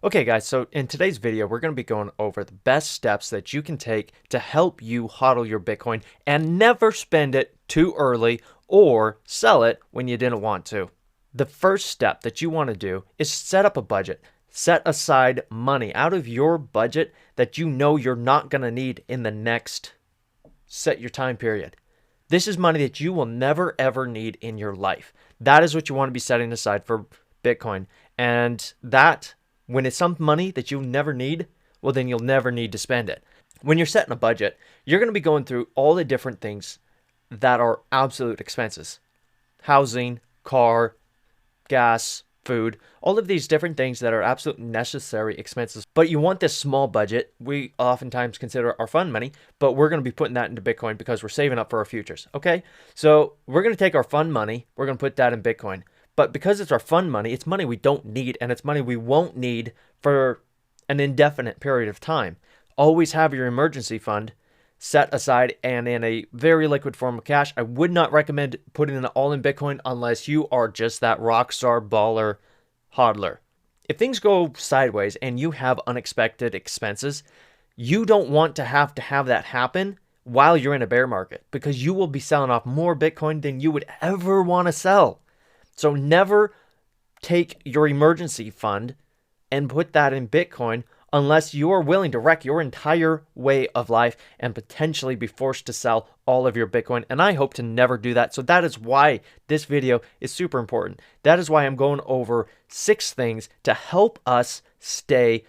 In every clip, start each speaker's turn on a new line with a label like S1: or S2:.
S1: Okay guys, so in today's video, we're going to be going over the best steps that you can take to help you hodl your Bitcoin and never spend it too early or sell it when you didn't want to. The first step that you want to do is set up a budget. Set aside money out of your budget that you know you're not going to need in the next set your time period. This is money that you will never ever need in your life. That is what you want to be setting aside for Bitcoin. And that, when it's some money that you never need, well, then you'll never need to spend it. When you're setting a budget, you're going to be going through all the different things that are absolute expenses. Housing, car, gas, food, all of these different things that are absolute necessary expenses. But you want this small budget. We oftentimes consider our fun money, but we're going to be putting that into Bitcoin because we're saving up for our futures. Okay, so we're going to take our fun money, we're going to put that in Bitcoin. But because it's our fun money, it's money we don't need, and it's money we won't need for an indefinite period of time. Always have your emergency fund set aside and in a very liquid form of cash. I would not recommend putting it all in Bitcoin unless you are just that rock star baller hodler. If things go sideways and you have unexpected expenses, you don't want to have that happen while you're in a bear market, because you will be selling off more Bitcoin than you would ever want to sell. So never take your emergency fund and put that in Bitcoin unless you are willing to wreck your entire way of life and potentially be forced to sell all of your Bitcoin. And I hope to never do that. So that is why this video is super important. That is why I'm going over 6 things to help us stay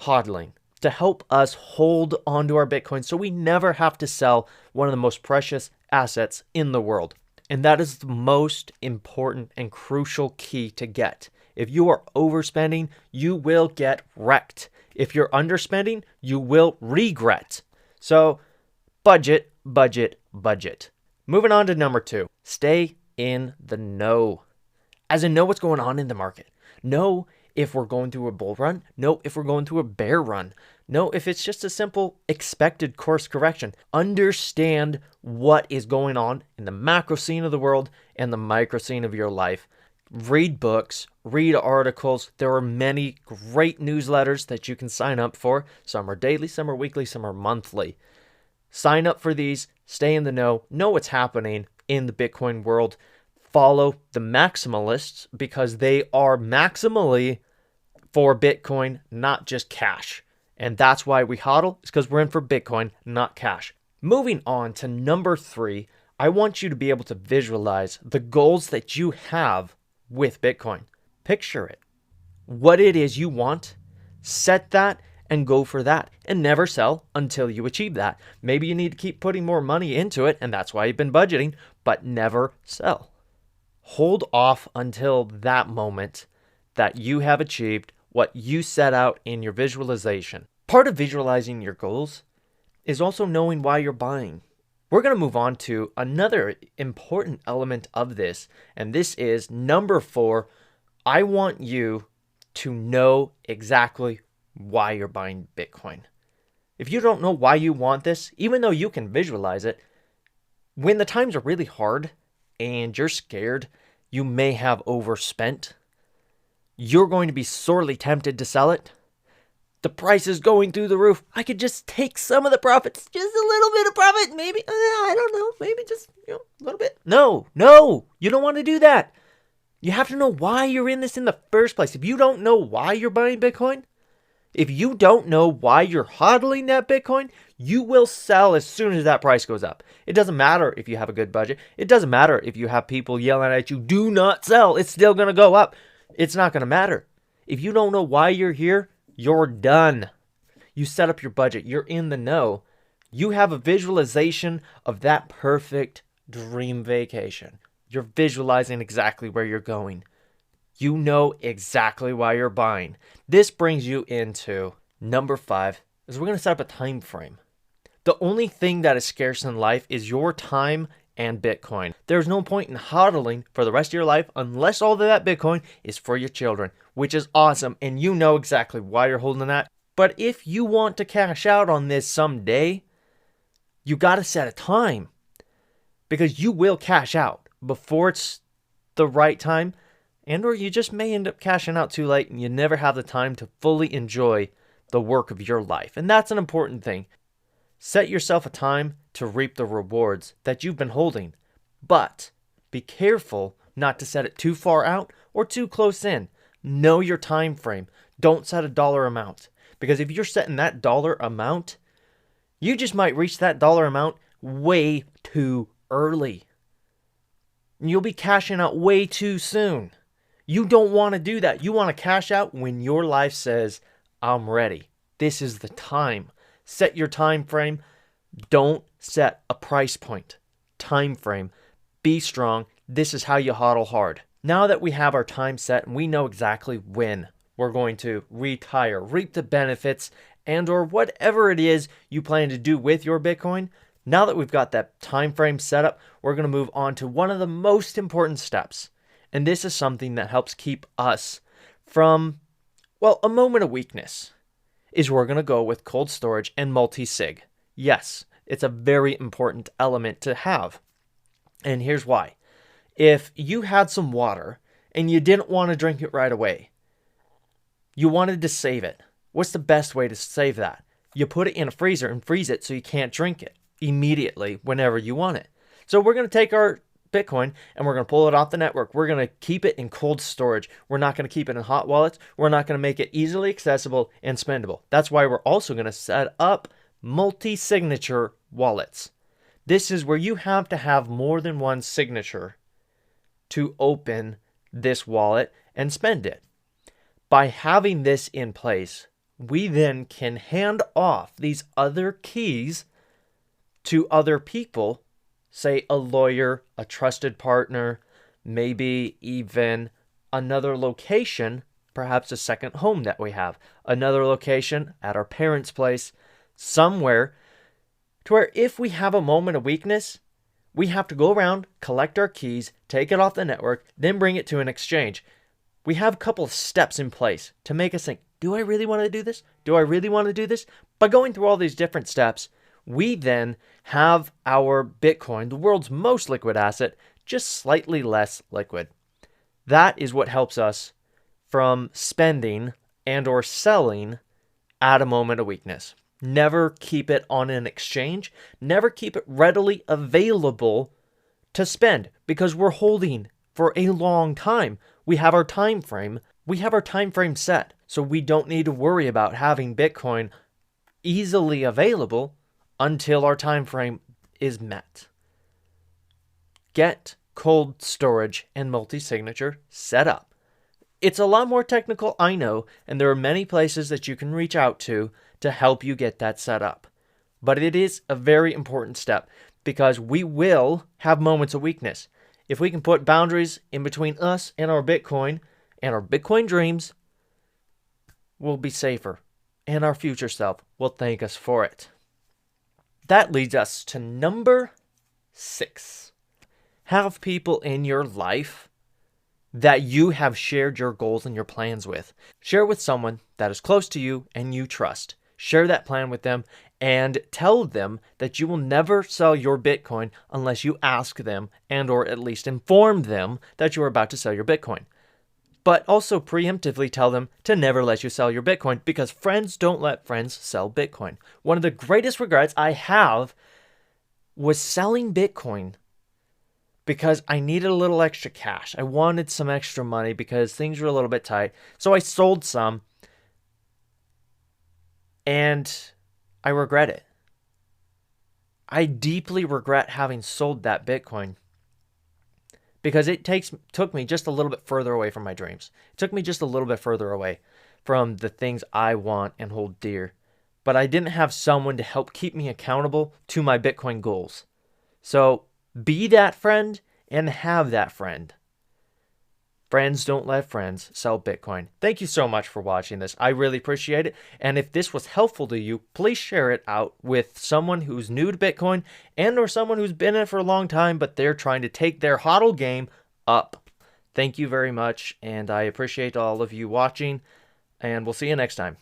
S1: hodling, to help us hold onto our Bitcoin so we never have to sell one of the most precious assets in the world. And that is the most important and crucial key to get. If you are overspending, you will get wrecked. If you're underspending, you will regret. So budget, budget, budget. Moving on to number 2, stay in the know. As in, know what's going on in the market. Know if we're going through a bull run. Know if we're going through a bear run. Know if it's just a simple expected course correction. Understand what is going on in the macro scene of the world and the micro scene of your life. Read books, read articles. There are many great newsletters that you can sign up for. Some are daily, some are weekly, some are monthly. Sign up for these, stay in the know what's happening in the Bitcoin world. Follow the maximalists because they are maximally for Bitcoin, not just cash. And that's why we hodl, is because we're in for Bitcoin, not cash. Moving on to number 3, I want you to be able to visualize the goals that you have with Bitcoin. Picture it. What it is you want, set that and go for that, and never sell until you achieve that. Maybe you need to keep putting more money into it, and that's why you've been budgeting, but never sell. Hold off until that moment that you have achieved what you set out in your visualization. Part of visualizing your goals is also knowing why you're buying. We're going to move on to another important element of this, and this is number 4. I want you to know exactly why you're buying Bitcoin. If you don't know why you want this, even though you can visualize it, when the times are really hard and you're scared you may have overspent, you're going to be sorely tempted to sell it. The price is going through the roof. I could just take some of the profits, just a little bit of profit, maybe. I don't know, maybe just a little bit. No, you don't want to do that. You have to know why you're in this in the first place. If you don't know why you're buying Bitcoin, if you don't know why you're hodling that Bitcoin, you will sell as soon as that price goes up. It doesn't matter if you have a good budget. It doesn't matter if you have people yelling at you, do not sell. It's still going to go up. It's not going to matter. If you don't know why you're here, you're done. You set up your budget. You're in the know. You have a visualization of that perfect dream vacation. You're visualizing exactly where you're going. You know exactly why you're buying. This brings you into number 5, is we're going to set up a time frame. The only thing that is scarce in life is your time and Bitcoin. There's no point in hodling for the rest of your life unless all of that Bitcoin is for your children, which is awesome, and you know exactly why you're holding that. But if you want to cash out on this someday, you got to set a time, because you will cash out before it's the right time. and or you just may end up cashing out too late and you never have the time to fully enjoy the work of your life. And that's an important thing. Set yourself a time to reap the rewards that you've been holding, but be careful not to set it too far out or too close in. Know your time frame. Don't set a dollar amount, because if you're setting that dollar amount, you just might reach that dollar amount way too early. You'll be cashing out way too soon. You don't want to do that. You want to cash out when your life says, I'm ready. This is the time. Set your time frame. Don't set a price point. Time frame. Be strong. This is how you hodl hard. Now that we have our time set and we know exactly when we're going to retire, reap the benefits, and or whatever it is you plan to do with your Bitcoin, now that we've got that time frame set up, we're going to move on to one of the most important steps. And this is something that helps keep us from, well, a moment of weakness, is we're going to go with cold storage and multi-sig. Yes, it's a very important element to have. And here's why. If you had some water and you didn't want to drink it right away, you wanted to save it, what's the best way to save that? You put it in a freezer and freeze it so you can't drink it immediately whenever you want it. So we're going to take our Bitcoin and we're going to pull it off the network. We're going to keep it in cold storage. We're not going to keep it in hot wallets. We're not going to make it easily accessible and spendable. That's why we're also going to set up multi-signature wallets. This is where you have to have more than one signature to open this wallet and spend it. By having this in place, we then can hand off these other keys to other people, say a lawyer, a trusted partner, maybe even another location, perhaps a second home that we have, another location at our parents' place, somewhere to where if we have a moment of weakness, we have to go around, collect our keys, take it off the network, then bring it to an exchange. We have a couple of steps in place to make us think, do I really want to do this? Do I really want to do this? By going through all these different steps, we then have our Bitcoin, the world's most liquid asset, just slightly less liquid. That is what helps us from spending and or selling at a moment of weakness. Never keep it on an exchange. Never keep it readily available to spend because we're holding for a long time. We have our time frame. We have our time frame set, so we don't need to worry about having Bitcoin easily available until our time frame is met. Get cold storage and multi-signature set up. It's a lot more technical, I know, and there are many places that you can reach out to help you get that set up. But it is a very important step because we will have moments of weakness. If we can put boundaries in between us and our Bitcoin dreams, we'll be safer, and our future self will thank us for it. That leads us to number 6. Have people in your life that you have shared your goals and your plans with. Share with someone that is close to you and you trust. Share that plan with them and tell them that you will never sell your Bitcoin unless you ask them and or at least inform them that you are about to sell your Bitcoin. But also preemptively tell them to never let you sell your Bitcoin because friends don't let friends sell Bitcoin. One of the greatest regrets I have was selling Bitcoin because I needed a little extra cash. I wanted some extra money because things were a little bit tight. So I sold some and I regret it. I deeply regret having sold that Bitcoin because it took me just a little bit further away from my dreams. It took me just a little bit further away from the things I want and hold dear. But I didn't have someone to help keep me accountable to my Bitcoin goals. So be that friend and have that friend. Friends don't let friends sell Bitcoin. Thank you so much for watching this. I really appreciate it. And if this was helpful to you, please share it out with someone who's new to Bitcoin and or someone who's been in it for a long time, but they're trying to take their HODL game up. Thank you very much. And I appreciate all of you watching. And we'll see you next time.